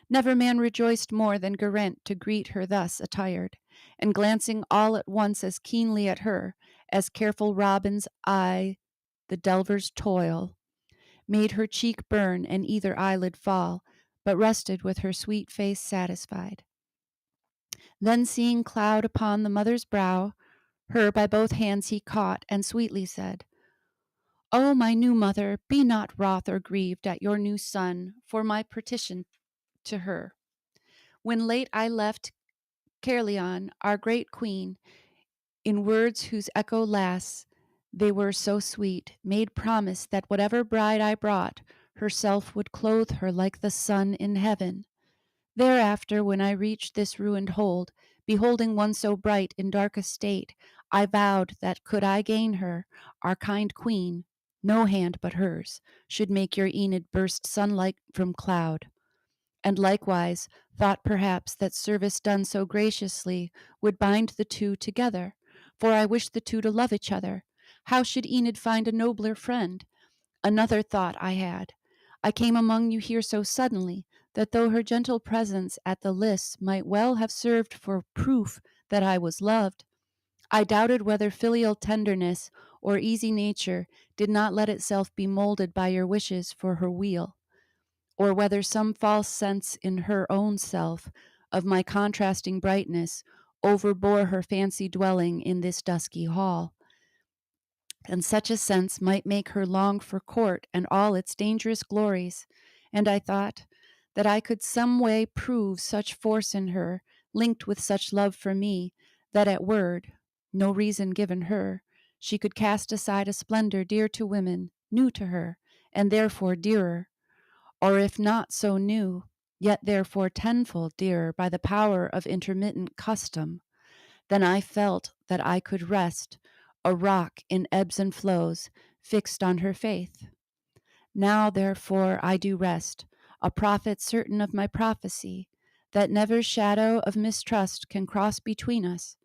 [SPEAKER 1] Never man rejoiced more than Geraint to greet her thus attired, and glancing all at once as keenly at her, as careful Robin's eye the delver's toil, made her cheek burn and either eyelid fall, but rested with her sweet face satisfied. Then seeing cloud upon the mother's brow, her by both hands he caught, and sweetly said, O my new mother, be not wroth or grieved at your new son for my petition to her. When late I left Caerleon, our great queen, in words whose echo lasts, they were so sweet, made promise that whatever bride I brought, herself would clothe her like the sun in heaven. Thereafter, when I reached this ruined hold, beholding one so bright in dark estate, I vowed that could I gain her, our kind queen, no hand but hers should make your Enid burst sunlight from cloud. And likewise thought perhaps that service done so graciously would bind the two together, for I wish the two to love each other. How should Enid find a nobler friend? Another thought I had. I came among you here so suddenly that though her gentle presence at the lists might well have served for proof that I was loved, I doubted whether filial tenderness or easy nature did not let itself be molded by your wishes for her weal, or whether some false sense in her own self of my contrasting brightness overbore her fancy dwelling in this dusky hall, and such a sense might make her long for court and all its dangerous glories. And I thought that I could some way prove such force in her, linked with such love for me, that at word, no reason given her, she could cast aside a splendor dear to women, new to her, and therefore dearer, or if not so new, yet therefore tenfold dearer by the power of intermittent custom. Then I felt that I could rest, a rock in ebbs and flows, fixed on her faith. Now, therefore, I do rest, a prophet certain of my prophecy, that never shadow of mistrust can cross between us.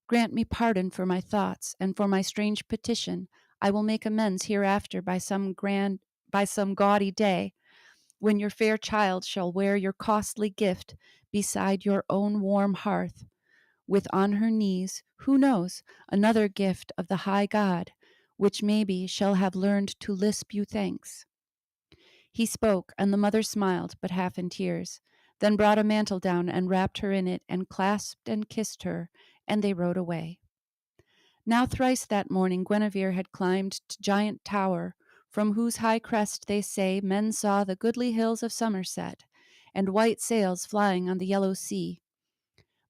[SPEAKER 1] Grant me pardon for my thoughts, and for my strange petition. I will make amends hereafter by some gaudy day, when your fair child shall wear your costly gift beside your own warm hearth, with on her knees, who knows, another gift of the high God, which maybe shall have learned to lisp you thanks. He spoke, and the mother smiled, but half in tears, then brought a mantle down and wrapped her in it, and clasped and kissed her, and they rode away. Now thrice that morning Guinevere had climbed to Giant Tower, from whose high crest, they say, men saw the goodly hills of Somerset, and white sails flying on the yellow sea.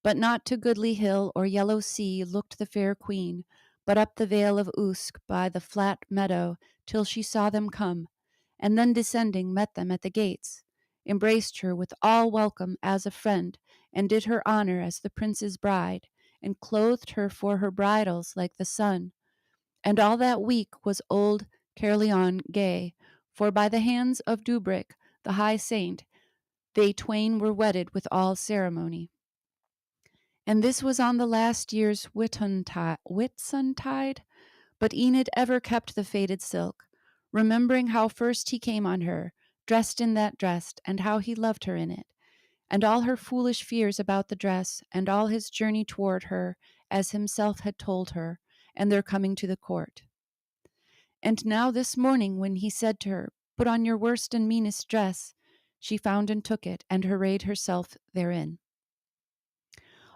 [SPEAKER 1] But not to goodly hill or yellow sea looked the fair queen, but up the vale of Usk by the flat meadow, till she saw them come, and then descending met them at the gates, embraced her with all welcome as a friend, and did her honor as the prince's bride, and clothed her for her bridals like the sun. And all that week was old Caerleon gay, for by the hands of Dubric, the high saint, they twain were wedded with all ceremony. And this was on the last year's Whitsuntide, but Enid ever kept the faded silk, remembering how first he came on her, dressed in that dress, and how he loved her in it, and all her foolish fears about the dress, and all his journey toward her, as himself had told her, and their coming to the court. And now this morning, when he said to her, "Put on your worst and meanest dress," she found and took it, and arrayed herself therein.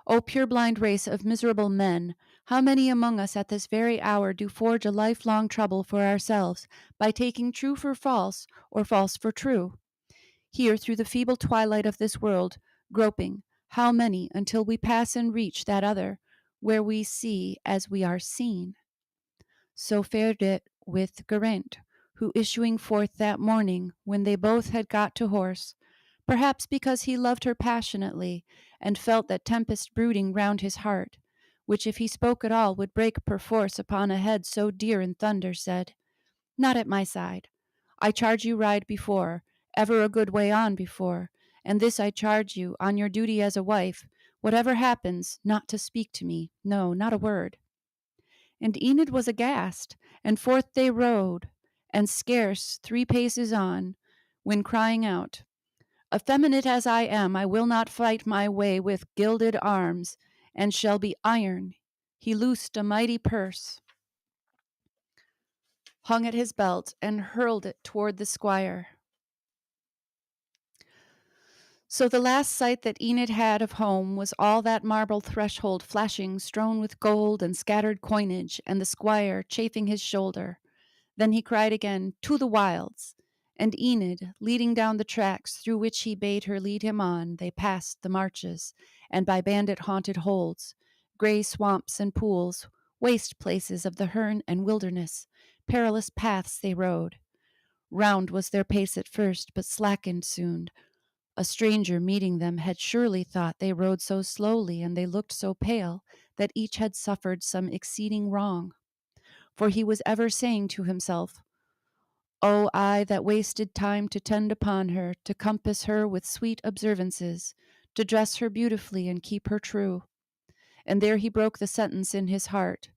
[SPEAKER 1] O purblind race of miserable men, how many among us at this very hour do forge a lifelong trouble for ourselves by taking true for false or false for true? Here, through the feeble twilight of this world, groping, how many, until we pass and reach that other, where we see as we are seen? So fared it with Geraint, who issuing forth that morning, when they both had got to horse, perhaps because he loved her passionately, and felt that tempest brooding round his heart, which if he spoke at all would break perforce upon a head so dear in thunder, said, "Not at my side. I charge you ride before, ever a good way on before, and this I charge you, on your duty as a wife, whatever happens, not to speak to me, no, not a word." And Enid was aghast, and forth they rode, and scarce 3 paces on, when crying out, "Effeminate as I am, I will not fight my way with gilded arms, and shall be iron." He loosed a mighty purse, hung at his belt, and hurled it toward the squire. So the last sight that Enid had of home was all that marble threshold flashing, strewn with gold and scattered coinage, and the squire chafing his shoulder. Then he cried again, "To the wilds!" And Enid, leading down the tracks through which he bade her lead him on, they passed the marches, and by bandit-haunted holds, grey swamps and pools, waste places of the hern and wilderness, perilous paths they rode. Round was their pace at first, but slackened soon. A stranger meeting them had surely thought they rode so slowly, and they looked so pale, that each had suffered some exceeding wrong. For he was ever saying to himself, "Oh, I that wasted time to tend upon her, to compass her with sweet observances, to dress her beautifully and keep her true." And there he broke the sentence in his heart.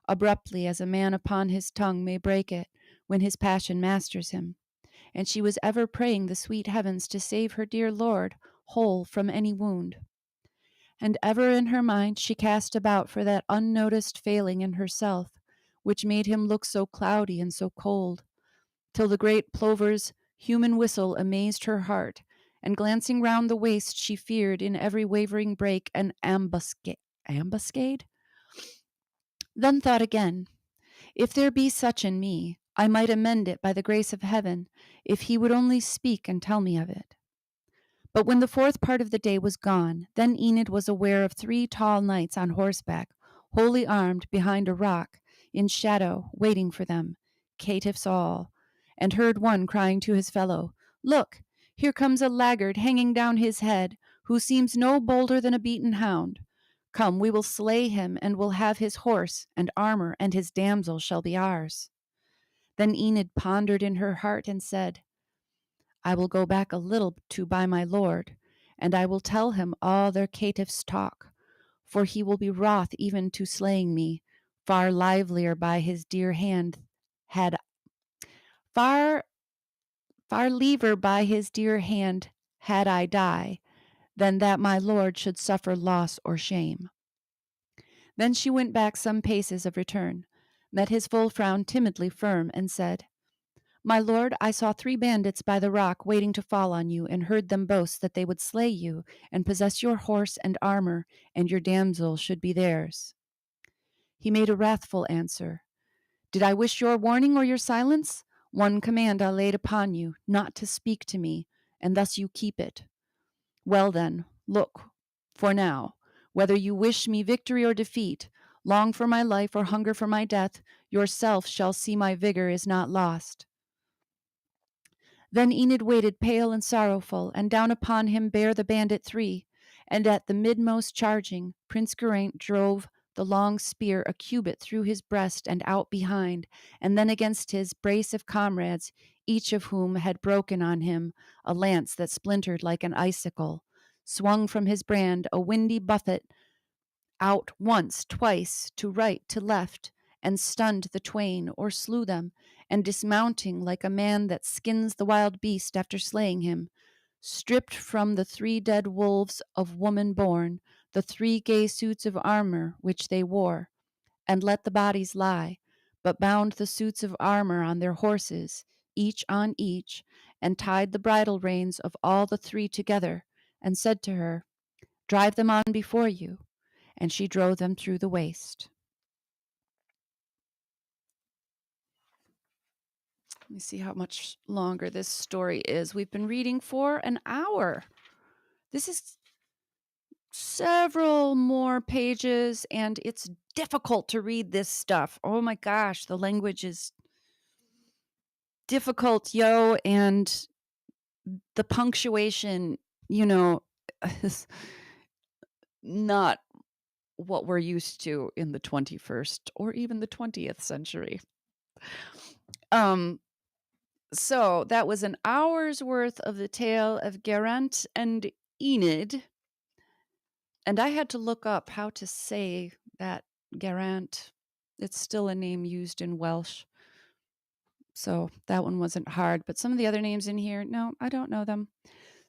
[SPEAKER 1] abruptly as a man upon his tongue may break it when his passion masters him. And she was ever praying the sweet heavens to save her dear Lord whole from any wound. And ever in her mind she cast about for that unnoticed failing in herself, which made him look so cloudy and so cold, till the great plover's human whistle amazed her heart, and glancing round the waste she feared in every wavering break an ambuscade? Then thought again, if there be such in me, I might amend it by the grace of heaven, if he would only speak and tell me of it. But when the fourth part of the day was gone, then Enid was aware of 3 tall knights on horseback, wholly armed, behind a rock, in shadow, waiting for them, caitiffs all, and heard one crying to his fellow, Look, here comes a laggard hanging down his head, who seems no bolder than a beaten hound. Come, we will slay him, and will have his horse and armor, and his damsel shall be ours. Then Enid pondered in her heart and said, I will go back a little to by my lord, and I will tell him all their caitiffs talk, for he will be wroth even to slaying me, far livelier by his dear hand had far far liever by his dear hand had I die, than that my lord should suffer loss or shame. Then she went back some paces of return, met his full frown timidly firm, and said, My lord, I saw 3 bandits by the rock waiting to fall on you, and heard them boast that they would slay you, and possess your horse and armor, and your damsel should be theirs. He made a wrathful answer. Did I wish your warning or your silence? One command I laid upon you, not to speak to me, and thus you keep it. Well then, look, for now, whether you wish me victory or defeat, long for my life or hunger for my death, yourself shall see my vigor is not lost. Then Enid waited pale and sorrowful, and down upon him bare the bandit 3, and at the midmost charging, Prince Geraint drove the long spear a cubit through his breast and out behind, and then against his brace of comrades, each of whom had broken on him a lance that splintered like an icicle, swung from his brand a windy buffet out once, twice, to right, to left, and stunned the twain, or slew them, and dismounting like a man that skins the wild beast after slaying him, stripped from the 3 dead wolves of woman born the 3 gay suits of armor which they wore, and let the bodies lie, but bound the suits of armor on their horses, each on each, and tied the bridle reins of all the 3 together, and said to her, Drive them on before you, and she drove them through the waste. Let me see how much longer this story is. We've been reading for an hour. This is several more pages, and it's difficult to read this stuff. Oh my gosh, the language is difficult, and the punctuation, is not what we're used to in the 21st or even the 20th century. So that was an hour's worth of the tale of Geraint and Enid. And I had to look up how to say that Geraint. It's still a name used in Welsh. So that one wasn't hard. But some of the other names in here, no, I don't know them.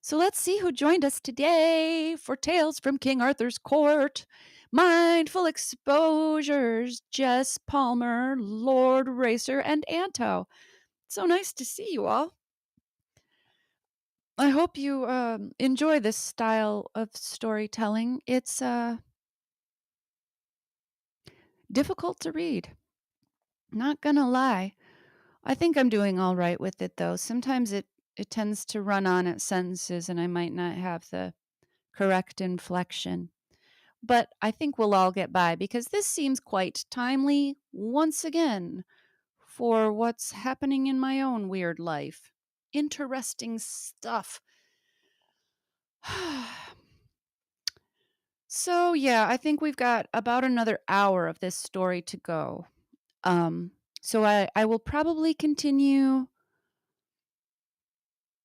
[SPEAKER 1] So let's see who joined us today for Tales from King Arthur's Court. Mindful Exposures, Jess Palmer, Lord Racer, and Anto. So nice to see you all. I hope you enjoy this style of storytelling. It's difficult to read. Not gonna lie. I think I'm doing all right with it, though. Sometimes it tends to run on at sentences, and I might not have the correct inflection. But I think we'll all get by because this seems quite timely once again for what's happening in my own weird life. Interesting stuff. So, yeah, I think we've got about another hour of this story to go. So I will probably continue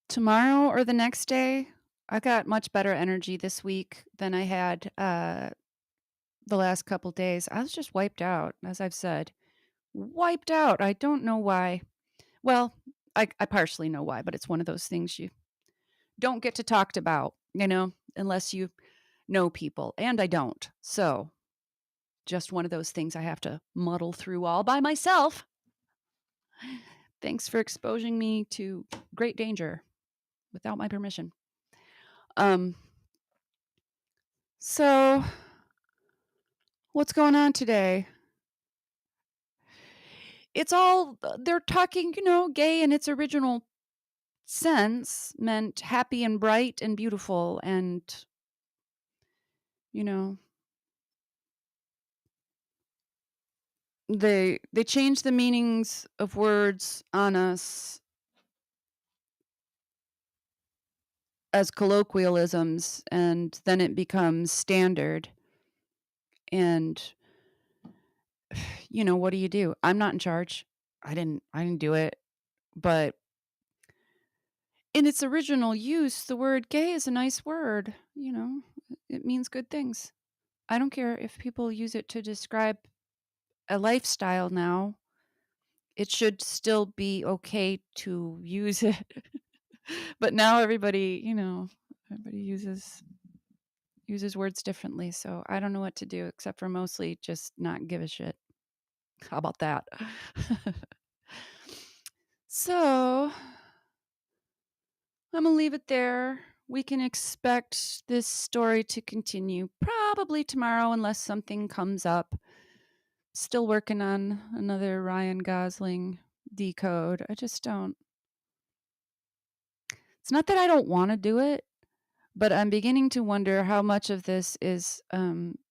[SPEAKER 1] tomorrow or the next day. I got much better energy this week than I had the last couple days. I was just wiped out, as I've said. Wiped out. I don't know why. Well, I partially know why, but it's one of those things you don't get to talk about, unless you know people. And I don't. So just one of those things I have to muddle through all by myself. Thanks for exposing me to great danger without my permission. Um, so what's going on today? It's all they're talking, gay in its original sense meant happy and bright and beautiful and, you know, they change the meanings of words on us as colloquialisms and then it becomes standard and what do? I'm not in charge. I didn't do it, but in its original use, the word gay is a nice word, It means good things. I don't care if people use it to describe a lifestyle now. It should still be okay to use it. But now everybody uses words differently, so I don't know what to do except for mostly just not give a shit. How about that? So, I'm gonna leave it there. We can expect this story to continue probably tomorrow unless something comes up. Still working on another Ryan Gosling decode. I just don't. It's not that I don't want to do it, but I'm beginning to wonder how much of this is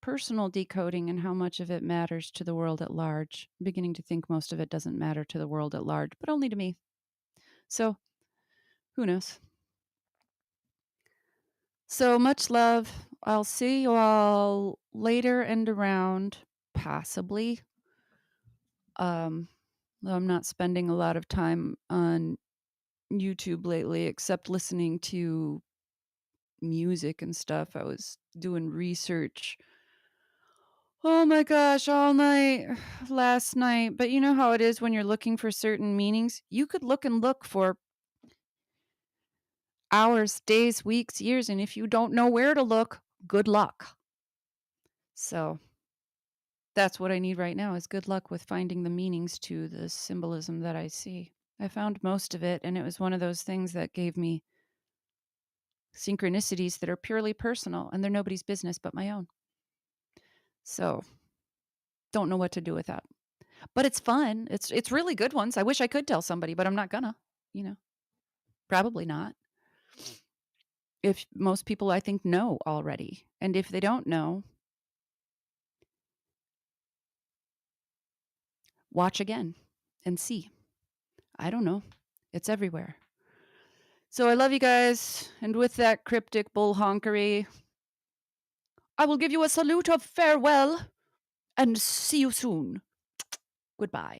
[SPEAKER 1] personal decoding and how much of it matters to the world at large. I'm beginning to think most of it doesn't matter to the world at large, but only to me. So, who knows? So much love. I'll see you all later and around, possibly. Though I'm not spending a lot of time on YouTube lately, except listening to music and stuff. I was doing research. Oh my gosh, all night last night. But you know how it is when you're looking for certain meanings? You could look and look for hours, days, weeks, years, and if you don't know where to look, good luck. So that's what I need right now is good luck with finding the meanings to the symbolism that I see. I found most of it, and it was one of those things that gave me synchronicities that are purely personal, and they're nobody's business but my own. So, don't know what to do with that. But it's fun. It's really good ones. I wish I could tell somebody, but I'm not gonna, you know. Probably not. If most people I think know already. And if they don't know, watch again and see. I don't know. It's everywhere. So I love you guys. And with that cryptic bull honkery, I will give you a salute of farewell and see you soon. Goodbye.